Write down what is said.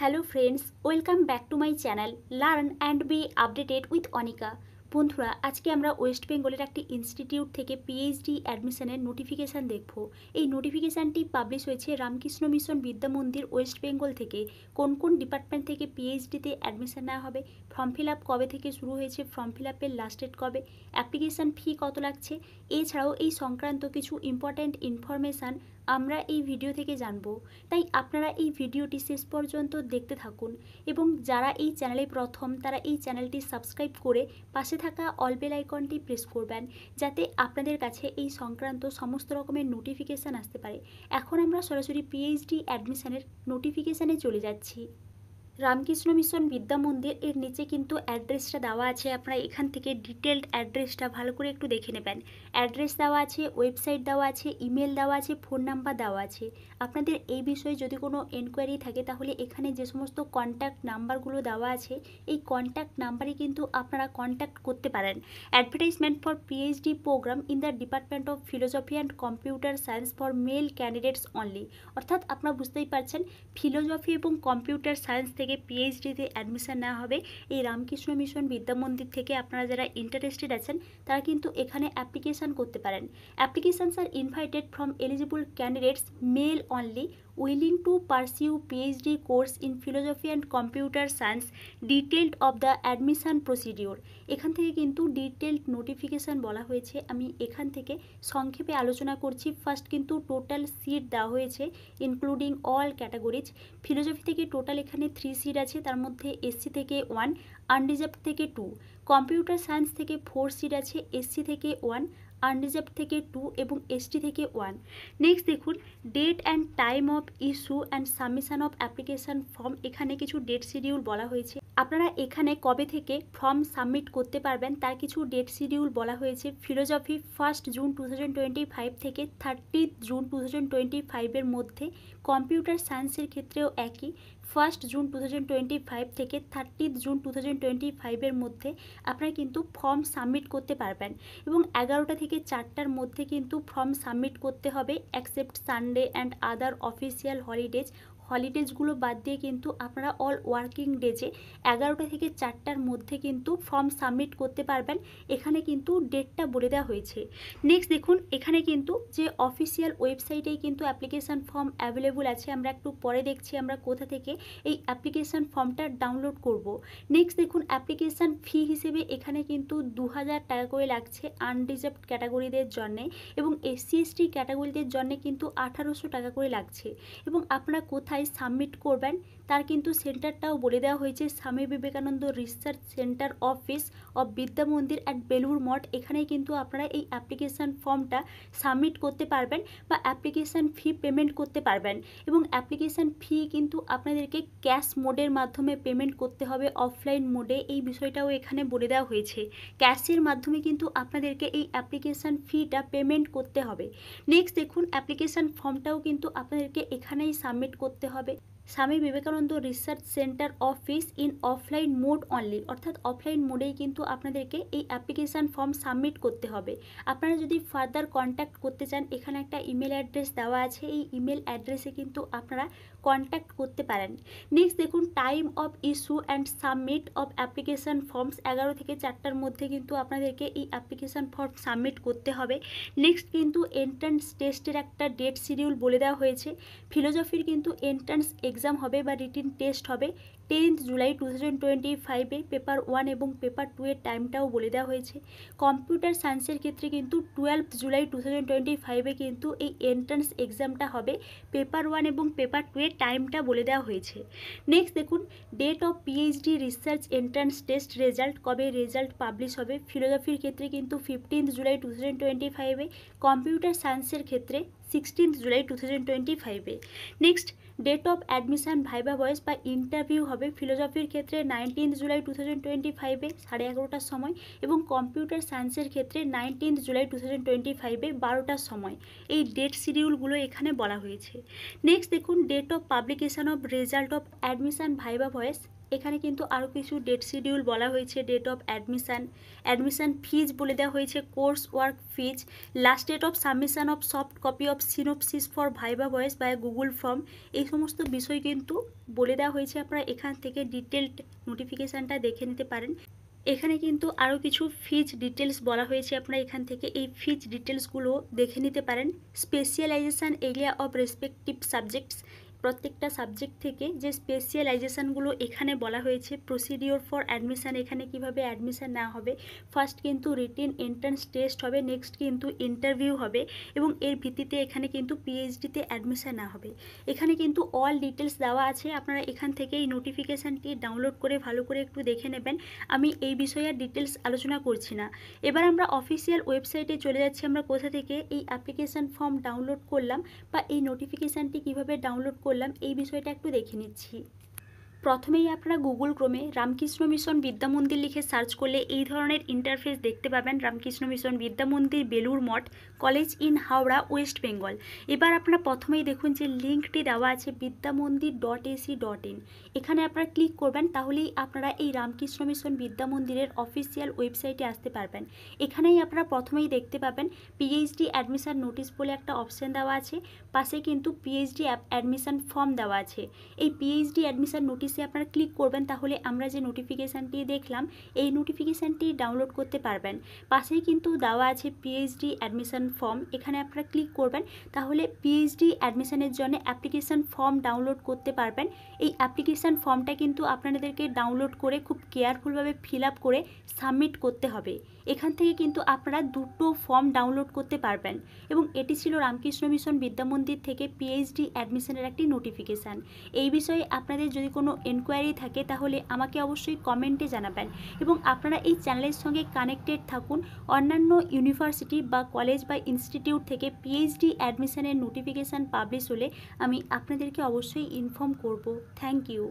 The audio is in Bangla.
Hello friends, welcome back to my channel learn and B updated with Anika. বন্ধুরা, আজকে আমরা ওয়েস্ট বেঙ্গলের একটি ইনস্টিটিউট থেকে পিএইচডি অ্যাডমিশনের নোটিফিকেশান দেখব। এই নোটিফিকেশানটি পাবলিশ হয়েছে রামকৃষ্ণ মিশন বিদ্যা মন্দির ওয়েস্ট বেঙ্গল থেকে। কোন কোন ডিপার্টমেন্ট থেকে পিএইচডিতে অ্যাডমিশন নেওয়া হবে, ফর্ম ফিল আপ কবে থেকে শুরু হয়েছে, ফর্ম ফিল আপের লাস্ট ডেট কবে, অ্যাপ্লিকেশান ফি কত লাগছে, এছাড়াও এই সংক্রান্ত কিছু ইম্পর্ট্যান্ট ইনফরমেশান আমরা এই ভিডিও থেকে জানব। তাই আপনারা এই ভিডিওটি শেষ পর্যন্ত দেখতে থাকুন এবং যারা এই চ্যানেলে প্রথম তারা এই চ্যানেলটি সাবস্ক্রাইব করে পাশে থাকা অল বেল আইকনটি প্রেস করবেন, যাতে আপনাদের কাছে এই সংক্রান্ত সমস্ত রকমের নোটিফিকেশান আসতে পারে। এখন আমরা সরাসরি পিএইচডি অ্যাডমিশনের নোটিফিকেশানে চলে যাচ্ছি। রামকৃষ্ণ মিশন বিদ্যা মন্দির এর নিচে কিন্তু অ্যাড্রেসটা দেওয়া আছে, আপনারা এখান থেকে ডিটেলড অ্যাড্রেসটা ভালো করে একটু দেখে নেবেন। অ্যাড্রেস দেওয়া আছে, ওয়েবসাইট দেওয়া আছে, ইমেল দেওয়া আছে, ফোন নাম্বার দেওয়া আছে। আপনাদের এই বিষয়ে যদি কোনো এনকোয়ারি থাকে তাহলে এখানে যে সমস্ত কন্ট্যাক্ট নাম্বারগুলো দেওয়া আছে এই কন্ট্যাক্ট নাম্বারে কিন্তু আপনারা কন্ট্যাক্ট করতে পারেন। Advertisement for PhD program in the department of philosophy and computer science for male candidates only. অর্থাৎ আপনারা বুঝতেই পারছেন, ফিলোসফি এবং কম্পিউটার সায়েন্স থেকে পিএইচডিতে অ্যাডমিশন নেওয়া হবে এই রামকৃষ্ণ মিশন বিদ্যা মন্দির থেকে। আপনারা যারা ইন্টারেস্টেড আছেন তারা কিন্তু এখানে অ্যাপ্লিকেশান করতে পারেন। Applications are invited from eligible candidates male only willing to pursue PhD course in philosophy and computer science, detailed of the admission procedure। এখান থেকে কিন্তু ডিটেলড নোটিফিকেশান বলা হয়েছে। আমি এখান থেকে সংক্ষেপে আলোচনা করছি। ফার্স্ট কিন্তু টোটাল সিট দেওয়া হয়েছে ইনক্লুডিং অল ক্যাটাগরিজ। ফিলোসফি থেকে টোটাল এখানে 3 সিট আছে, তার মধ্যে এসসি থেকে 1, আনরিজার্ভড থেকে 2। কম্পিউটার সায়েন্স থেকে 4 সিট আছে, এসসি থেকে 1, আনরিজার্ভড থেকে 2 এবং এসটি থেকে 1। নেক্সট দেখুন, date and time of issue and submission of application form. এখানে কিছু ডেট শিডিউল বলা হয়েছে। আপনারা এখানে কবে থেকে ফর্ম সাবমিট করতে পারবেন তার কিছু ডেট শিডিউল বলা হয়েছে। ফিলোসফি 1 জুন 2025 থেকে 30 জুন 2025 মধ্যে। কম্পিউটার সায়েন্সের ক্ষেত্রেও একই, 1 জুন 2025 থেকে 30 জুন 2025 মধ্যে আপনারা কিন্তু ফর্ম সাবমিট করতে পারবেন। এবং 11টা থেকে 4টার মধ্যে কিন্তু ফর্ম সাবমিট করতে হবে, accept Sunday and other official হলিডেজগুলো বাদ দিয়ে কিন্তু আপনারা অল ওয়ার্কিং ডেজে 11টা থেকে 4টার মধ্যে কিন্তু ফর্ম সাবমিট করতে পারবেন। এখানে কিন্তু ডেটটা বলে দেওয়া হয়েছে। নেক্সট দেখুন, এখানে কিন্তু যে অফিসিয়াল ওয়েবসাইটেই কিন্তু অ্যাপ্লিকেশান ফর্ম অ্যাভেলেবল আছে। আমরা একটু পরে দেখছি আমরা কোথা থেকে এই অ্যাপ্লিকেশান ফর্মটা ডাউনলোড করব। নেক্সট দেখুন, অ্যাপ্লিকেশান ফি হিসেবে এখানে কিন্তু 2000 টাকা করে লাগছে আনরিজার্ভড ক্যাটাগরিদের জন্যে, এবং এসসি এসটি ক্যাটাগরিদের জন্যে কিন্তু 1800 টাকা করে লাগছে। এবং আপনারা কোথায় সাবমিট করবেন তার কিন্তু সেন্টারটাও বলে দেওয়া হয়েছে, Swami Vivekananda research centre office of বিদ্যা মন্দির অ্যাট বেলুর মঠ। এখানেই কিন্তু আপনারা এই অ্যাপ্লিকেশান ফর্মটা সাবমিট করতে পারবেন বা অ্যাপ্লিকেশান ফি পেমেন্ট করতে পারবেন। এবং অ্যাপ্লিকেশান ফি কিন্তু আপনাদেরকে ক্যাশ মোডের মাধ্যমে পেমেন্ট করতে হবে, অফলাইন মোডে এই বিষয়টাও এখানে বলে দেওয়া হয়েছে। ক্যাশের মাধ্যমে কিন্তু আপনাদেরকে এই অ্যাপ্লিকেশান ফিটা পেমেন্ট করতে হবে। নেক্সট দেখুন, অ্যাপ্লিকেশান ফর্মটাও কিন্তু আপনাদেরকে এখানেই সাবমিট করতে হবে, Swami Vivekananda research centre office in offline mode only. অর্থাৎ অফলাইন মোডেই কিন্তু আপনাদেরকে এই অ্যাপ্লিকেশান ফর্ম সাবমিট করতে হবে। আপনারা যদি ফার্দার কন্ট্যাক্ট করতে চান এখানে একটা ইমেল অ্যাড্রেস দেওয়া আছে, এই ইমেল অ্যাড্রেসে কিন্তু আপনারা কন্ট্যাক্ট করতে পারেন। নেক্সট দেখুন, time of issue and submit of application forms 11 থেকে 4টার মধ্যে কিন্তু আপনাদেরকে এই অ্যাপ্লিকেশান ফর্ম সাবমিট করতে হবে। নেক্সট কিন্তু এন্ট্রান্স টেস্টের একটা ডেট শিডিউল বলে দেওয়া হয়েছে। ফিলোসফির কিন্তু এন্ট্রান্স এক্সাম হবে বা রিটিন টেস্ট হবে 10 জুলাই 2025-এ। পেপার 1 এবং পেপার 2 এর টাইমটাও বলে দেওয়া হয়েছে। কম্পিউটার সায়েন্সের ক্ষেত্রে কিন্তু 12 জুলাই 2025-এ কিন্তু এই এন্ট্রান্স এক্সামটা হবে। পেপার 1 এবং পেপার 2 এর টাইমটা বলে দেওয়া হয়েছে। নেক্সট দেখুন, date of PhD research entrance test result, কবে রেজাল্ট পাবলিশ হবে। ফিলোসফির ক্ষেত্রে কিন্তু 15 জুলাই 2025-এ, কম্পিউটার সায়েন্সের ক্ষেত্রে 16 জুলাই 2025-এ। Next, date of admission viva voce বা ইন্টারভিউ হবে ফিলোসফির ক্ষেত্রে 19 জুলাই 2025-এ 11:30টার সময়, এবং কম্পিউটার সায়েন্সের ক্ষেত্রে 19 জুলাই 2025-এ 12টার সময়। এই ডেট শিডিউলগুলো এখানে বলা হয়েছে। নেক্সট দেখুন, date of publication of result of admission viva voce এখানে কিন্তু আরও কিছু ডেট শিডিউল বলা হয়েছে, ডেট অফ অ্যাডমিশান ফিজ বলে দেওয়া হয়েছে, course work fees, last date of submission of soft copy of synopsis for viva voce by Google form. এই সমস্ত বিষয় কিন্তু বলে দেওয়া হয়েছে, আপনারা এখান থেকে ডিটেলড নোটিফিকেশানটা দেখে নিতে পারেন। এখানে কিন্তু আরও কিছু ফিজ ডিটেলস বলা হয়েছে, আপনারা এখান থেকে এই ফিজ ডিটেলসগুলো দেখে নিতে পারেন। স্পেশালাইজেশান এরিয়া অফ রেসপেক্টিভ সাবজেক্টস, প্রত্যেকটা সাবজেক্ট থেকে যে স্পেশালাইজেশানগুলো এখানে বলা হয়েছে। প্রসিডিওর ফর অ্যাডমিশান, এখানে কিভাবে অ্যাডমিশান নেওয়া হবে। ফার্স্ট কিন্তু রিটেন এন্ট্রান্স টেস্ট হবে, নেক্সট কিন্তু ইন্টারভিউ হবে এবং এর ভিত্তিতে এখানে কিন্তু পিএইচডিতে অ্যাডমিশান নেওয়া হবে। এখানে কিন্তু অল ডিটেলস দেওয়া আছে, আপনারা এখান থেকে এই নোটিফিকেশানটি ডাউনলোড করে ভালো করে একটু দেখে নেবেন। আমি এই বিষয়ে আর ডিটেলস আলোচনা করছি না। এবার আমরা অফিসিয়াল ওয়েবসাইটে চলে যাচ্ছি, আমরা কোথা থেকে এই অ্যাপ্লিকেশান ফর্ম ডাউনলোড করলাম বা এই নোটিফিকেশানটি কিভাবে ডাউনলোড করলাম এই বিষয়টা একটু দেখে নিচ্ছি। প্রথমেই আপনারা গুগল ক্রোমে রামকৃষ্ণ মিশন বিদ্যা মন্দির লিখে সার্চ করলে এই ধরনের ইন্টারফেস দেখতে পাবেন। Ramakrishna mission Vidya Mandir, Belur Math, college in Howrah, West Bengal. এবার আপনারা প্রথমেই দেখুন যে লিঙ্কটি দেওয়া আছে বিদ্যামন্দির.ac.in। এখানে আপনারা ক্লিক করবেন, তাহলেই আপনারা এই রামকৃষ্ণ মিশন বিদ্যা মন্দিরের অফিসিয়াল ওয়েবসাইটে আসতে পারবেন। এখানেই আপনারা প্রথমেই দেখতে পাবেন পিএইচডি অ্যাডমিশন নোটিশ বলে একটা অপশান দেওয়া আছে, পাশে কিন্তু পিএইচডি অ্যাডমিশন ফর্ম দেওয়া আছে। এই পিএইচডি অ্যাডমিশন নোটিশে আপনারা ক্লিক করবেন, তাহলে আমরা যে নোটিফিকেশানটি দেখলাম এই নোটিফিকেশানটি ডাউনলোড করতে পারবেন। পাশেই কিন্তু দেওয়া আছে পিএইচডি অ্যাডমিশন ফর্ম, এখানে আপনারা ক্লিক করবেন, তাহলে পিএইচডি অ্যাডমিশনের জন্য অ্যাপ্লিকেশান ফর্ম ডাউনলোড করতে পারবেন। এই অ্যাপ্লিকেশান ফর্মটা কিন্তু আপনাদেরকে ডাউনলোড করে খুব কেয়ারফুলভাবে ফিল আপ করে সাবমিট করতে হবে। এখান থেকে কিন্তু আপনারা দুটো ফর্ম ডাউনলোড করতে পারবেন। এবং এটি ছিল রামকৃষ্ণ মিশন বিদ্যা মন্দির থেকে পিএইচডি অ্যাডমিশনের একটি নোটিফিকেশান। এই বিষয়ে আপনাদের যদি কোনো এনকোয়ারি থাকে তাহলে আমাকে অবশ্যই কমেন্টে জানাবেন এবং আপনারা এই চ্যানেলের সঙ্গে কানেক্টেড থাকুন। অন্যান্য ইউনিভার্সিটি বা কলেজ বা ইনস্টিটিউট থেকে পিএইচডি অ্যাডমিশনের নোটিফিকেশান পাবলিশ হলে আমি আপনাদেরকে অবশ্যই ইনফর্ম করব। Thank you.